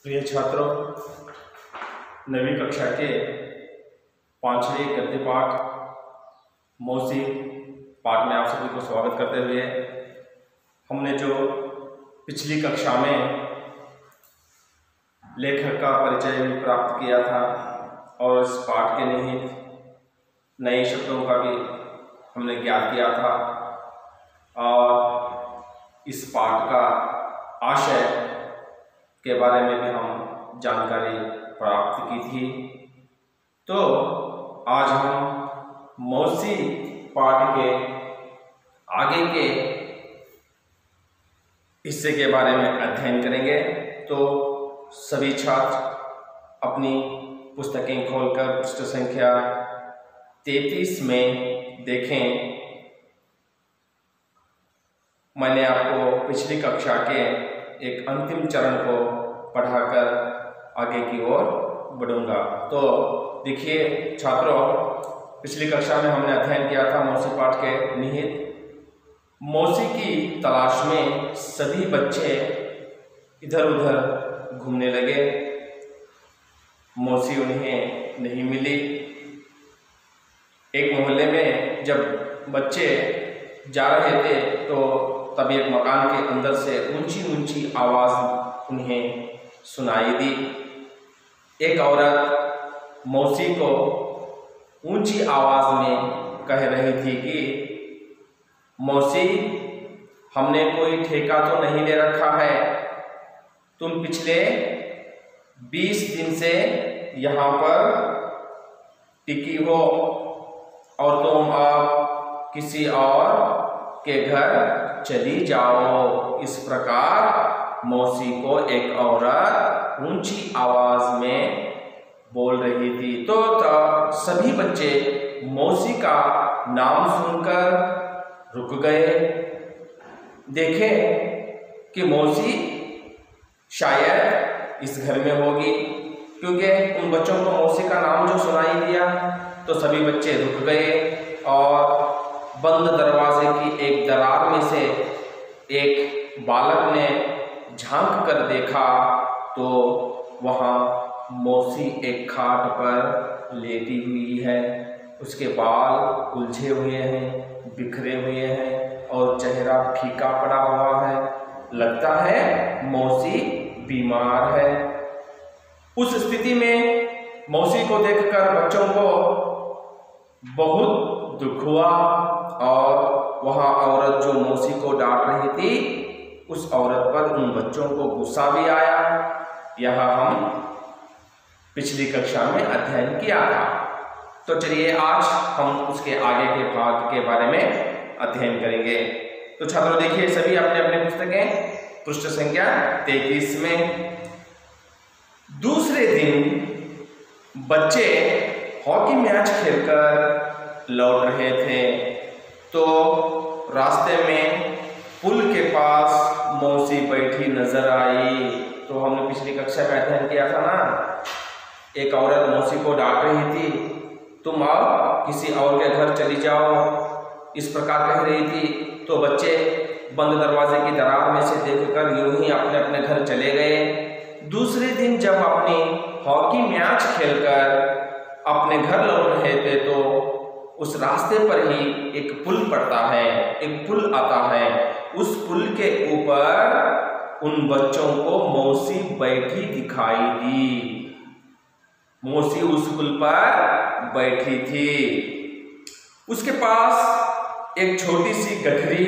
प्रिय छात्रों, 9वीं कक्षा के 5वें गद्य पाठ मौसी पाठ में आप सभी को स्वागत करते हुए हमने जो पिछली कक्षा में लेखक का परिचय भी प्राप्त किया था और इस पाठ के निहित नए शब्दों का भी हमने ज्ञात किया था और इस पाठ का आशय के बारे में भी हम जानकारी प्राप्त की थी। तो आज हम मौसी पाठ के आगे के हिस्से के बारे में अध्ययन करेंगे। तो सभी छात्र अपनी पुस्तकें खोलकर पृष्ठ संख्या 33 में देखें। मैंने आपको पिछली कक्षा के एक अंतिम चरण को पढ़ाकर आगे की ओर बढ़ूंगा। तो देखिए छात्रों, पिछली कक्षा में हमने अध्ययन किया था मौसी पाठ के निहित। मौसी की तलाश में सभी बच्चे इधर उधर घूमने लगे। मौसी उन्हें नहीं मिली। एक मोहल्ले में जब बच्चे जा रहे थे तो तभी एक मकान के अंदर से ऊंची ऊंची आवाज उन्हें सुनाई दी। एक औरत मौसी को ऊंची आवाज में कह रही थी कि मौसी, हमने कोई ठेका तो नहीं ले रखा है। तुम पिछले 20 दिन से यहाँ पर टिकी हो और तुम अब किसी और के घर चली जाओ। इस प्रकार मौसी को एक औरत ऊंची आवाज में बोल रही थी। तो सभी बच्चे मौसी का नाम सुनकर रुक गए। देखे कि मौसी शायद इस घर में होगी, क्योंकि उन बच्चों को मौसी का नाम जो सुनाई दिया तो सभी बच्चे रुक गए और बंद दरवाजे की एक दरार में से एक बालक ने झांक कर देखा तो वहाँ मौसी एक खाट पर लेटी हुई है। उसके बाल उलझे हुए हैं, बिखरे हुए हैं और चेहरा फीका पड़ा हुआ है। लगता है मौसी बीमार है। उस स्थिति में मौसी को देखकर बच्चों को बहुत दुख हुआ और वहाँ औरत जो मौसी को डांट रही थी, उस औरत पर उन बच्चों को गुस्सा भी आया। यह हम पिछली कक्षा में अध्ययन किया था। तो चलिए आज हम उसके आगे के भाग के बारे में अध्ययन करेंगे। तो छात्रों देखिए, सभी अपने अपने पुस्तकें पृष्ठ संख्या 33 में। दूसरे दिन बच्चे हॉकी मैच खेलकर लौट रहे थे तो रास्ते में पुल के पास मौसी बैठी नजर आई। तो हमने पिछली कक्षा में अध्ययन किया था ना, एक औरत मौसी को डांट रही थी, तुम अब किसी और के घर चली जाओ, इस प्रकार कह रही थी। तो बच्चे बंद दरवाजे की दरार में से देखकर यूं ही अपने अपने घर चले गए। दूसरे दिन जब अपनी हॉकी मैच खेलकर अपने घर लौट रहे थे तो उस रास्ते पर ही एक पुल पड़ता है, एक पुल आता है। उस पुल के ऊपर उन बच्चों को मौसी बैठी दिखाई दी। मौसी उस पुल पर बैठी थी। उसके पास एक छोटी सी गठरी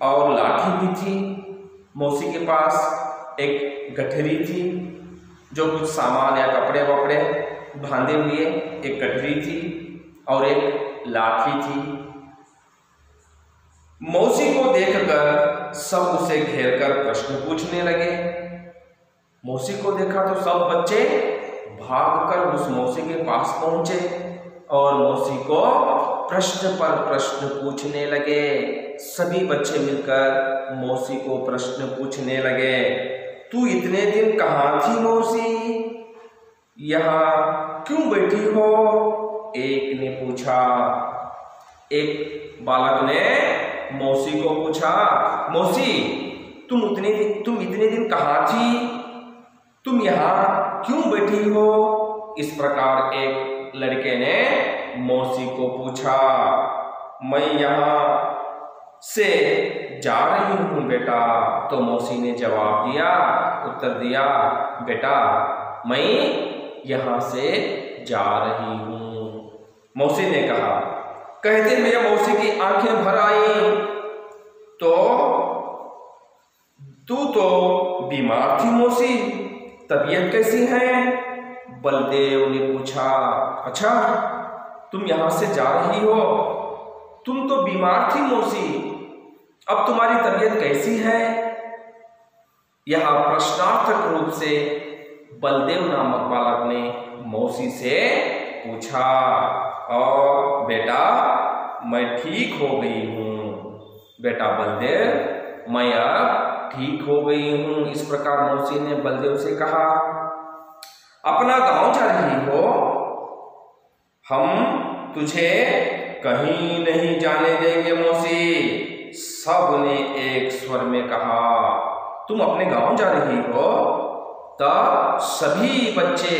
और लाठी भी थी। मौसी के पास एक गठरी थी जो कुछ सामान या कपड़े वपड़े बांधे हुए, एक गठरी थी और एक लाठी थी। मौसी को देखकर सब उसे घेरकर प्रश्न पूछने लगे। मौसी को देखा तो सब बच्चे भागकर उस मौसी के पास पहुंचे और मौसी को प्रश्न पर प्रश्न पूछने लगे। सभी बच्चे मिलकर मौसी को प्रश्न पूछने लगे। तू इतने दिन कहाँ थी मौसी? यहाँ क्यों बैठी हो? एक ने पूछा। एक बालक ने मौसी को पूछा, मौसी तुम इतने दिन कहाँ थी? तुम यहाँ क्यों बैठी हो? इस प्रकार एक लड़के ने मौसी को पूछा। मैं यहाँ से जा रही हूँ बेटा। तो मौसी ने जवाब दिया, उत्तर दिया, बेटा मैं यहाँ से जा रही हूँ। मौसी ने कहा। कहते हुए मौसी की आंखें भर आई। तो तू तो बीमार थी मौसी, तबीयत कैसी है? बलदेव ने पूछा। अच्छा, तुम यहाँ से जा रही हो? तुम तो बीमार थी मौसी, अब तुम्हारी तबीयत कैसी है? यह प्रश्नार्थक रूप से बलदेव नामक बालक ने मौसी से पूछा। और बेटा मैं ठीक हो गई हूँ। बेटा बलदेव मैं अब ठीक हो गई हूँ। इस प्रकार मौसी ने बलदेव से कहा। अपना गांव जा रही हो? हम तुझे कहीं नहीं जाने देंगे मौसी। सब ने एक स्वर में कहा। तुम अपने गांव जा रही हो? तब सभी बच्चे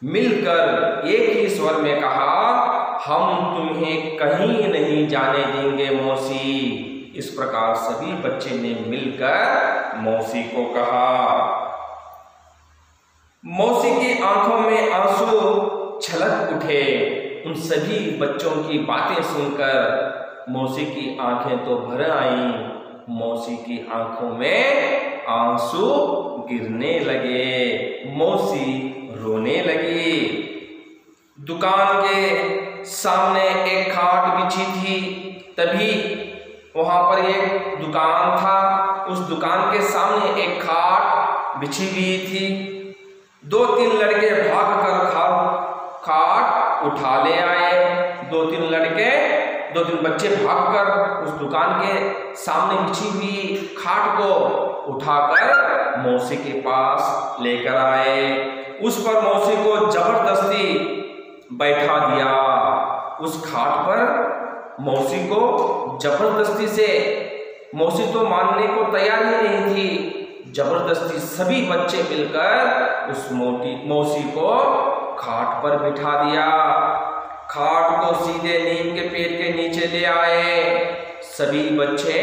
मिलकर एक ही स्वर में कहा, हम तुम्हें कहीं नहीं जाने देंगे मौसी। इस प्रकार सभी बच्चे ने मिलकर मौसी को कहा। मौसी की आंखों में आंसू छलक उठे। उन सभी बच्चों की बातें सुनकर मौसी की आंखें तो भर आईं। मौसी की आंखों में आंसू गिरने लगे। मौसी रोने लगी। दुकान के सामने एक खाट बिछी थी। तभी वहां पर एक दुकान था। उस दुकान के सामने एक खाट बिछी हुई थी। 2-3 लड़के भागकर खाट उठा ले आए। 2-3 बच्चे भागकर उस दुकान के सामने बिछी हुई खाट को उठाकर मौसी के पास लेकर आए। उस पर मौसी को जबरदस्ती बैठा दिया। उस खाट पर मौसी को जबरदस्ती से, मौसी तो मानने को तैयार ही नहीं थी, जबरदस्ती सभी बच्चे मिलकर उस मौसी को खाट पर बिठा दिया। खाट को सीधे नीम के पेड़ के नीचे ले आए। सभी बच्चे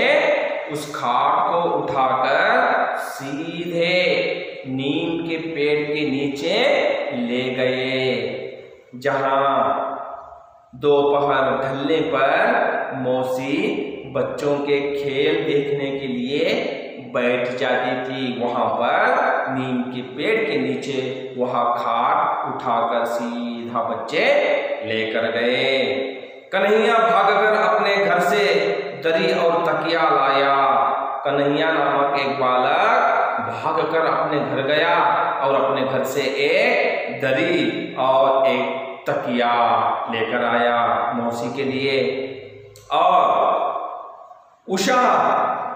उस खाट को उठाकर सीधे नीम के पेड़ के नीचे ले गए, जहां दोपहर ढलने पर मौसी बच्चों के खेल देखने के लिए बैठ जाती थी। वहां पर नीम के पेड़ के नीचे वहां खाट उठाकर सीधा बच्चे लेकर गए। कन्हैया भागकर अपने घर से दरी और तकिया लाया। कन्हैया नामक एक बालक भागकर अपने घर गया और अपने घर से एक दरी और एक तकिया लेकर आया मौसी के लिए। और उषा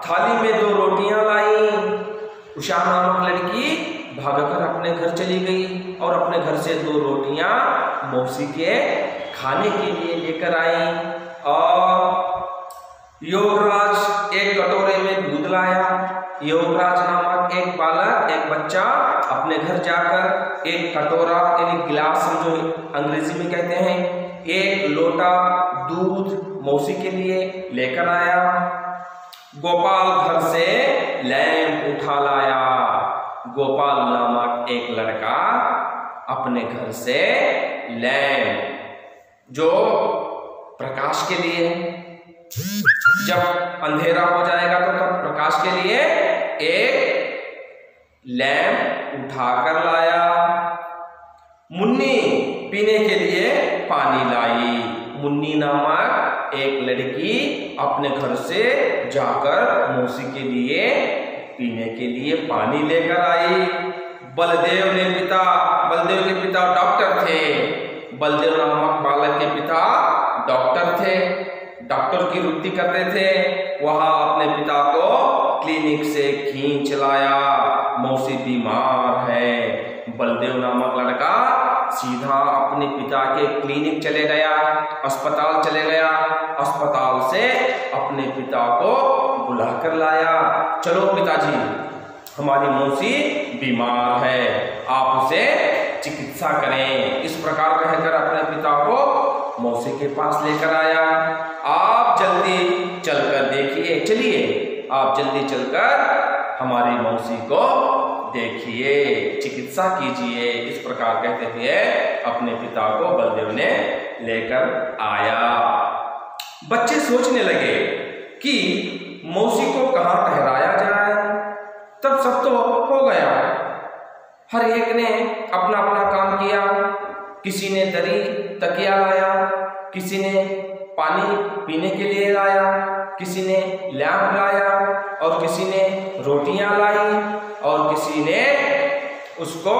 थाली में 2 रोटियां लाई। उषा नामक लड़की भागकर अपने घर चली गई और अपने घर से 2 रोटियां मौसी के खाने के लिए लेकर आई। और योगराज एक कटोरे में दूध लाया। योगराज नामक एक बालक, एक बच्चा अपने घर जाकर एक कटोरा यानी गिलास हम जो अंग्रेजी में कहते हैं, 1 लोटा दूध मौसी के लिए लेकर आया। गोपाल घर से लैंप उठा लाया। गोपाल नामक एक लड़का अपने घर से लैंप, जो प्रकाश के लिए, जब अंधेरा हो जाएगा तो तब प्रकाश के लिए एक लैंप उठाकर लाया। मुन्नी पीने के लिए पानी लाई। मुन्नी नामक एक लड़की अपने घर से जाकर मौसी के लिए पीने के लिए पानी लेकर आई। बलदेव के पिता डॉक्टर थे। बलदेव नामक बालक के पिता डॉक्टर थे, डॉक्टर की वृत्ति करते थे। वहां अपने पिता को क्लिनिक से खींच लाया। मौसी बीमार है। बलदेव नामक लड़का सीधा अपने पिता के क्लिनिक चले गया, अस्पताल चले गया। अस्पताल से अपने पिता को बुला कर लाया। चलो पिताजी, हमारी मौसी बीमार है, आप उसे चिकित्सा करें। इस प्रकार कहकर अपने पिता को मौसी के पास लेकर आया। आप जल्दी चलकर देखिए, चलिए आप जल्दी चलकर हमारी मौसी को देखिए, चिकित्सा कीजिए। इस प्रकार कहते हुए अपने पिता को बलदेव ने लेकर आया। बच्चे सोचने लगे कि मौसी को कहाँ ठहराया जाए। तब सब तो हो गया, हर एक ने अपना अपना काम किया। किसी ने दरी तकिया लाया, किसी ने पानी पीने के लिए लाया, किसी ने लैंप लाया और किसी ने रोटियां लाई और किसी ने उसको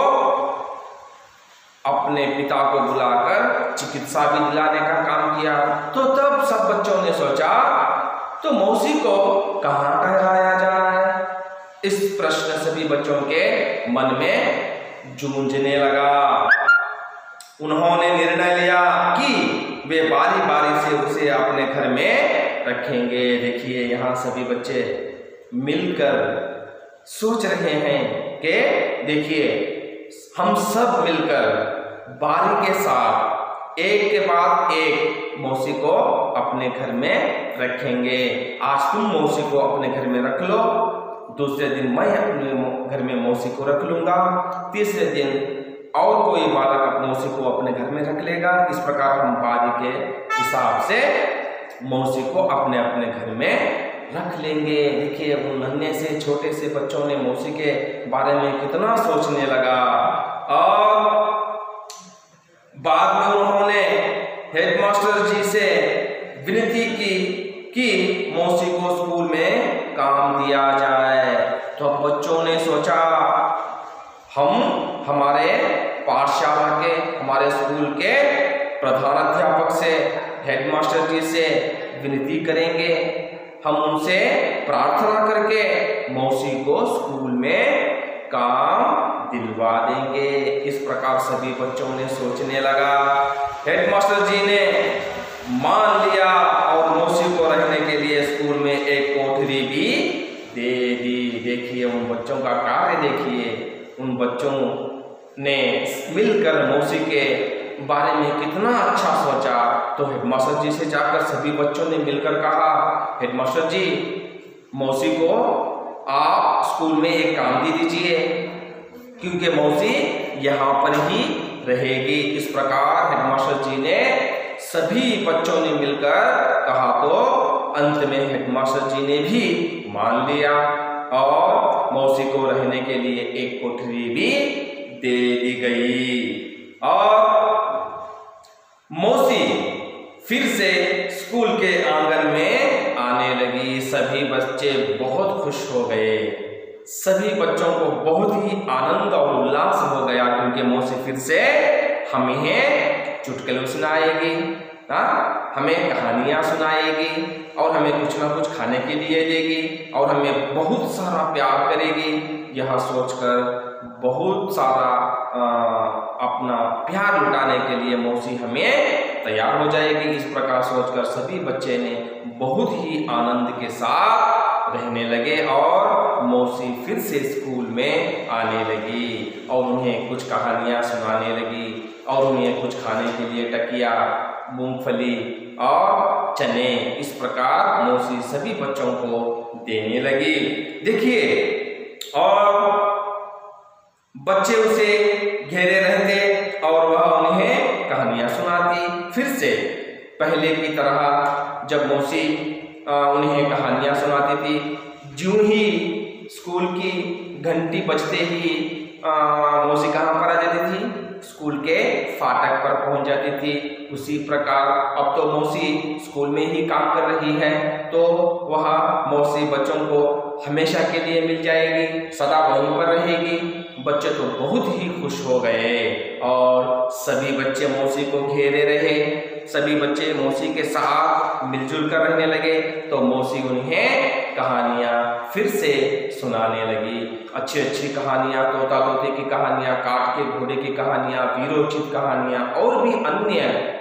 अपने पिता को बुलाकर चिकित्सा भी दिलाने का काम किया। तो तब सब बच्चों ने सोचा तो मौसी को कहाँ ठहराया जाए। इस प्रश्न सभी बच्चों के मन में जूझने लगा। उन्होंने निर्णय लिया कि वे बारी बारी से उसे अपने घर में रखेंगे। देखिए यहाँ सभी बच्चे मिलकर सोच रहे हैं कि देखिए हम सब मिलकर बारी के साथ एक के बाद एक मौसी को अपने घर में रखेंगे। आज तुम मौसी को अपने घर में रख लो, दूसरे दिन मैं अपने घर में मौसी को रख लूंगा, तीसरे दिन और कोई बालक मौसी को अपने घर में रख लेगा। इस प्रकार हम बारी के हिसाब से मौसी को अपने अपने घर में रख लेंगे। देखिए उन नन्हे से छोटे से बच्चों ने मौसी के बारे में कितना सोचने लगा। और बाद में उन्होंने हेडमास्टर जी से विनती की कि मौसी को स्कूल में काम दिया जाए। तो बच्चों ने सोचा हम हमारे पाठशाला के, हमारे स्कूल के प्रधानाध्यापक से, हेडमास्टर जी से विनती करेंगे, हम उनसे प्रार्थना करके मौसी को स्कूल में काम दिलवा देंगे। इस प्रकार सभी बच्चों ने सोचने लगा। हेडमास्टर जी ने मान लिया और मौसी को रहने के लिए स्कूल में एक कोठरी भी दे दी। देखिए उन बच्चों का कार्य देखिए, उन बच्चों ने मिलकर मौसी के बारे में कितना अच्छा सोचा। तो हेडमास्टर जी से जाकर सभी बच्चों ने मिलकर कहा, हेडमास्टर जी मौसी को आप स्कूल में एक काम दे दीजिए क्योंकि मौसी यहाँ पर ही रहेगी। इस प्रकार हेडमास्टर जी ने सभी बच्चों ने मिलकर कहा तो अंत में हेडमास्टर जी ने भी मान लिया और मौसी को रहने के लिए एक कोठरी भी दे दी गई। और मौसी फिर से स्कूल के आंगन में आने लगी। सभी बच्चे बहुत खुश हो गए। सभी बच्चों को बहुत ही आनंद और उल्लास हो गया क्योंकि मौसी फिर से हमें चुटकुले सुनाएगी, हमें कहानियां सुनाएगी और हमें कुछ ना कुछ खाने के लिए देगी और हमें बहुत सारा प्यार करेगी। यह सोचकर बहुत सारा अपना प्यार लुटाने के लिए मौसी हमें तैयार हो जाएगी। इस प्रकार सोचकर सभी बच्चे ने बहुत ही आनंद के साथ रहने लगे और मौसी फिर से स्कूल में आने लगी और उन्हें कुछ कहानियां सुनाने लगी और उन्हें कुछ खाने के लिए टकिया, मूंगफली और चने, इस प्रकार मौसी सभी बच्चों को देने लगी। देखिए और बच्चे उसे घेरे रहते और वह उन्हें कहानियां सुनाती। फिर से पहले की तरह जब मौसी उन्हें कहानियां सुनाती थी, ज्यों ही स्कूल की घंटी बजते ही मौसी कहाँ पर आ जाती थी, स्कूल के फाटक पर पहुंच जाती थी। उसी प्रकार अब तो मौसी स्कूल में ही काम कर रही है तो वह मौसी बच्चों को हमेशा के लिए मिल जाएगी, सदा वहीं पर रहेगी। बच्चे तो बहुत ही खुश हो गए और सभी बच्चे मौसी को घेरे रहे। सभी बच्चे मौसी के साथ मिलजुल कर रहने लगे तो मौसी उन्हें कहानियां फिर से सुनाने लगी। अच्छी अच्छी कहानियां, तोता तोते की कहानियां, काठ के घोड़े की कहानियां, वीरोचित कहानियां और भी अन्य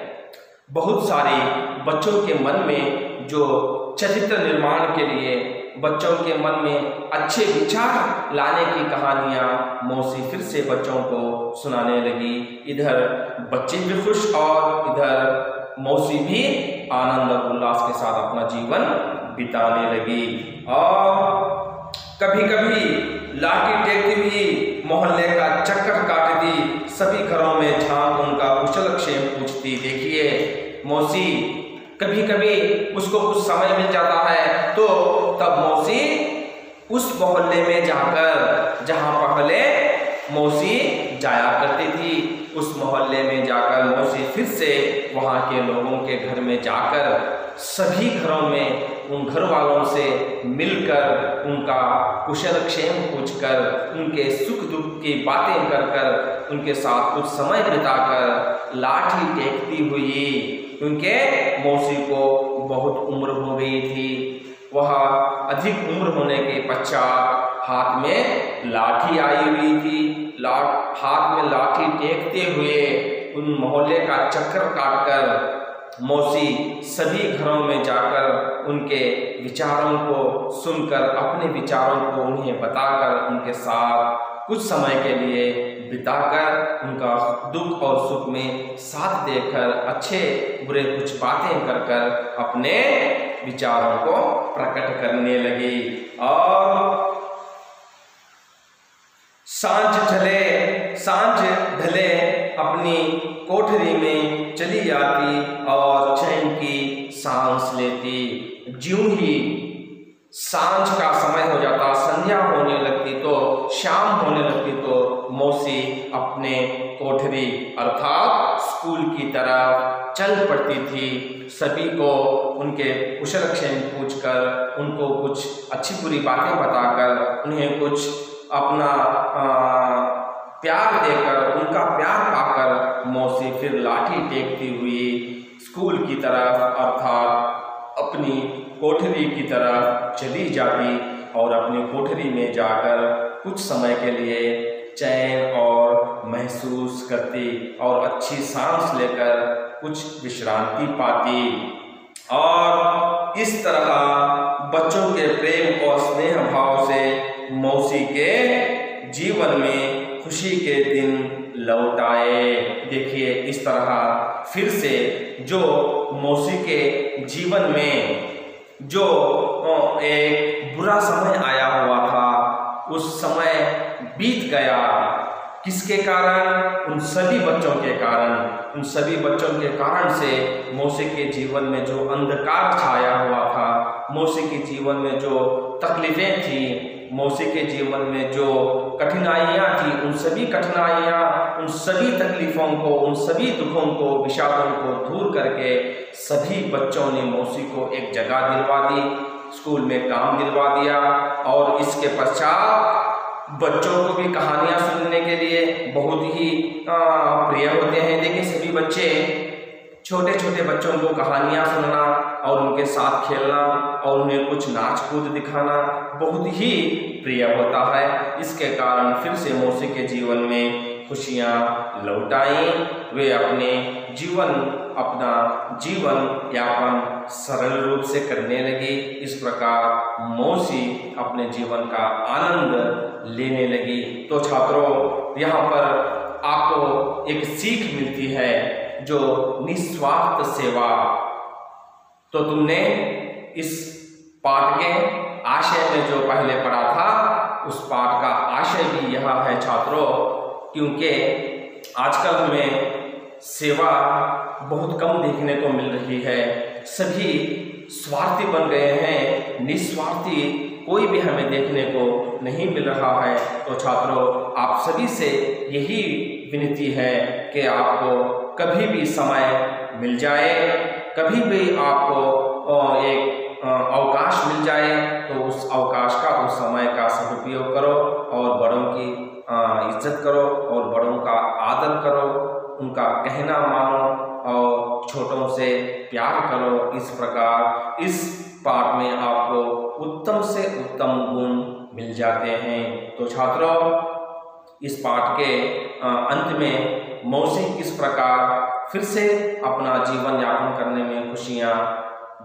बहुत सारी बच्चों के मन में जो चरित्र निर्माण के लिए बच्चों के मन में अच्छे विचार लाने की कहानियां मौसी फिर से बच्चों को सुनाने लगी। इधर बच्चे भी खुश और इधर मौसी भी आनंद और उल्लास के साथ अपना जीवन बिताने लगी। और कभी कभी लाठी टेकती हुई मोहल्ले का चक्कर काटती, सभी घरों में झांक उनका कुशल क्षेम पूछती। देखिए मौसी कभी कभी उसको कुछ समय मिल जाता है तो तब मौसी उस मोहल्ले में जाकर, जहां पहले मौसी जाया करती थी, उस मोहल्ले में जाकर मौसी फिर से वहां के लोगों के घर में जाकर सभी घरों में उन घर वालों से मिलकर उनका कुशल क्षेम पूछकर, उनके सुख दुख की बातें कर कर उनके साथ कुछ समय बिताकर लाठी टेकती हुई, क्योंकि मौसी को बहुत उम्र हो गई थी। वह अधिक उम्र होने के पश्चात हाथ में लाठी आई हुई थी। हाथ में लाठी टेकते हुए उन मोहल्ले का चक्कर काटकर मौसी सभी घरों में जाकर उनके विचारों को सुनकर, अपने विचारों को उन्हें बताकर, उनके साथ कुछ समय के लिए बिताकर, उनका दुख और सुख में साथ देकर, अच्छे बुरे कुछ बातें कर कर अपने विचारों को प्रकट करने लगी। और सांझ ढले अपनी कोठरी में चली जाती और चैन की सांस लेती। ज्यों ही सांझ का समय हो जाता, संध्या होने लगती तो, शाम होने लगती तो मौसी अपने कोठरी अर्थात स्कूल की तरफ चल पड़ती थी। सभी को उनके कुशल क्षेम पूछकर, उनको कुछ अच्छी बुरी बातें बताकर, उन्हें कुछ अपना प्यार देकर, उनका प्यार पाकर मौसी फिर लाठी टेकती हुई स्कूल की तरफ अर्थात अपनी कोठरी की तरफ चली जाती और अपनी कोठरी में जाकर कुछ समय के लिए चैन और महसूस करती और अच्छी सांस लेकर कुछ विश्रांति पाती। और इस तरह बच्चों के प्रेम और स्नेह भाव से मौसी के जीवन में खुशी के दिन लौट आए। देखिए इस तरह फिर से जो मौसी के जीवन में जो एक बुरा समय आया हुआ था, उस समय बीत गया। किसके कारण? उन सभी बच्चों के कारण। उन सभी बच्चों के कारण से मौसी के जीवन में जो अंधकार छाया हुआ था, मौसी के जीवन में जो तकलीफें थी, मौसी के जीवन में जो कठिनाइयाँ थी, उन सभी कठिनाइयाँ, उन सभी तकलीफों को, उन सभी दुखों को, विषादों को दूर करके सभी बच्चों ने मौसी को एक जगह दिलवा दी, स्कूल में काम दिलवा दिया। और इसके पश्चात बच्चों को भी कहानियाँ सुनने के लिए बहुत ही प्रिय होते हैं। देखिए सभी बच्चे, छोटे छोटे बच्चों को कहानियाँ सुनना और उनके साथ खेलना और उन्हें कुछ नाच कूद दिखाना बहुत ही प्रिय होता है। इसके कारण फिर से मौसी के जीवन में खुशियाँ लौट आईं। वे अपना जीवन यापन सरल रूप से करने लगी। इस प्रकार मौसी अपने जीवन का आनंद लेने लगी। तो छात्रों, यहाँ पर आपको एक सीख मिलती है, जो निस्वार्थ सेवा। तो तुमने इस पाठ के आशय में जो पहले पढ़ा था, उस पाठ का आशय भी यह है छात्रों, क्योंकि आजकल हमें सेवा बहुत कम देखने को मिल रही है। सभी स्वार्थी बन गए हैं, निस्वार्थी कोई भी हमें देखने को नहीं मिल रहा है। तो छात्रों, आप सभी से यही विनती है कि आपको कभी भी समय मिल जाए, कभी भी आपको एक अवकाश मिल जाए, तो उस अवकाश का, उस समय का सदुपयोग करो और बड़ों की इज्जत करो और बड़ों का आदर करो, उनका कहना मानो और छोटों से प्यार करो। इस प्रकार इस पाठ में आपको उत्तम से उत्तम गुण मिल जाते हैं। तो छात्रों, इस पाठ के अंत में मौसी किस प्रकार फिर से अपना जीवन यापन करने में खुशियाँ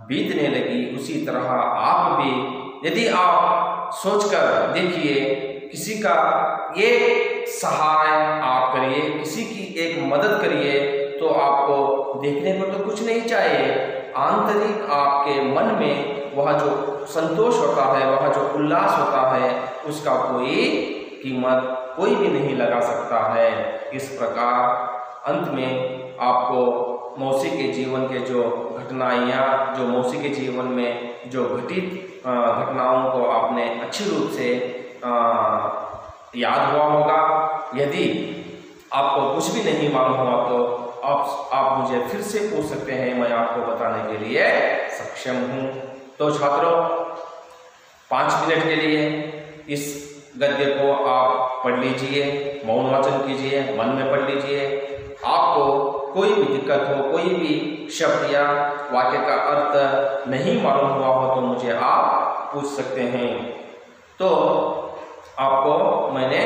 बीतने लगी, उसी तरह आप भी यदि आप सोचकर देखिए, किसी का एक सहाय आप करिए, किसी की एक मदद करिए, तो आपको देखने को तो कुछ नहीं चाहिए, आंतरिक आपके मन में वह जो संतोष होता है, वह जो उल्लास होता है, उसका कोई कीमत कोई भी नहीं लगा सकता है। इस प्रकार अंत में आपको मौसी के जीवन के जो घटनाएं, जो मौसी के जीवन में जो घटित घटनाओं को आपने अच्छी रूप से याद हुआ होगा। यदि आपको कुछ भी नहीं मालूम हुआ तो आप मुझे फिर से पूछ सकते हैं, मैं आपको बताने के लिए सक्षम हूँ। तो छात्रों, 5 मिनट के लिए इस गद्य को आप पढ़ लीजिए, मौन वाचन कीजिए, मन में पढ़ लीजिए। आपको कोई भी दिक्कत हो, कोई भी शब्द या वाक्य का अर्थ नहीं मालूम हुआ हो तो मुझे आप पूछ सकते हैं। तो आपको मैंने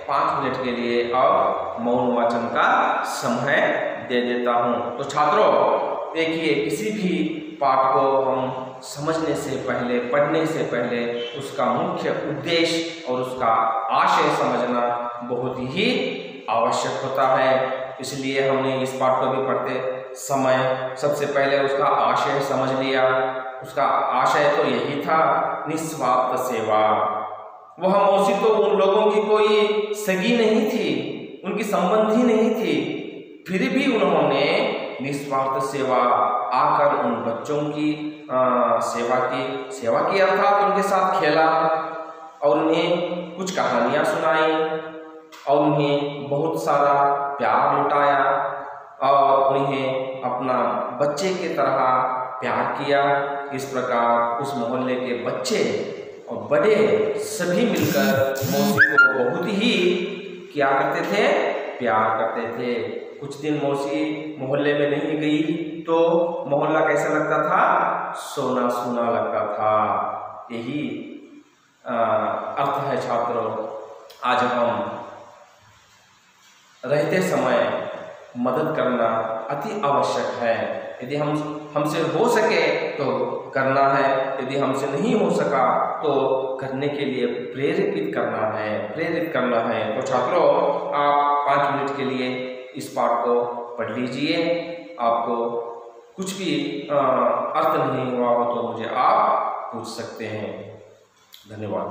5 मिनट के लिए अब मौन वाचन का समय दे देता हूँ। तो छात्रों देखिए, किसी भी पाठ को हम समझने से पहले, पढ़ने से पहले उसका मुख्य उद्देश्य और उसका आशय समझना बहुत ही आवश्यक होता है। इसलिए हमने इस पाठ को भी पढ़ते समय सबसे पहले उसका आशय समझ लिया। उसका आशय तो यही था, निस्वार्थ सेवा। वह मौसी तो उन लोगों की कोई सगी नहीं थी, उनकी संबंधी नहीं थी, फिर भी उन्होंने निस्वार्थ सेवा आकर उन बच्चों की सेवा की अर्थात उनके साथ खेला और उन्हें कुछ कहानियाँ सुनाई और उन्हें बहुत सारा प्यार लुटाया और उन्हें अपना बच्चे की तरह प्यार किया। इस प्रकार उस मोहल्ले के बच्चे और बड़े सभी मिलकर मौसी को बहुत ही क्या करते थे, प्यार करते थे। कुछ दिन मौसी मोहल्ले में नहीं गई तो मोहल्ला कैसा लगता था, सोना सूना लगता था। यही अर्थ है छात्रों। आज हम रहते समय मदद करना अति आवश्यक है। यदि हमसे हो सके तो करना है, यदि हमसे नहीं हो सका तो करने के लिए प्रेरित करना है। तो छात्रों, आप 5 मिनट के लिए इस पाठ को पढ़ लीजिए। आपको कुछ भी अर्थ नहीं हुआ हो तो मुझे आप पूछ सकते हैं। धन्यवाद।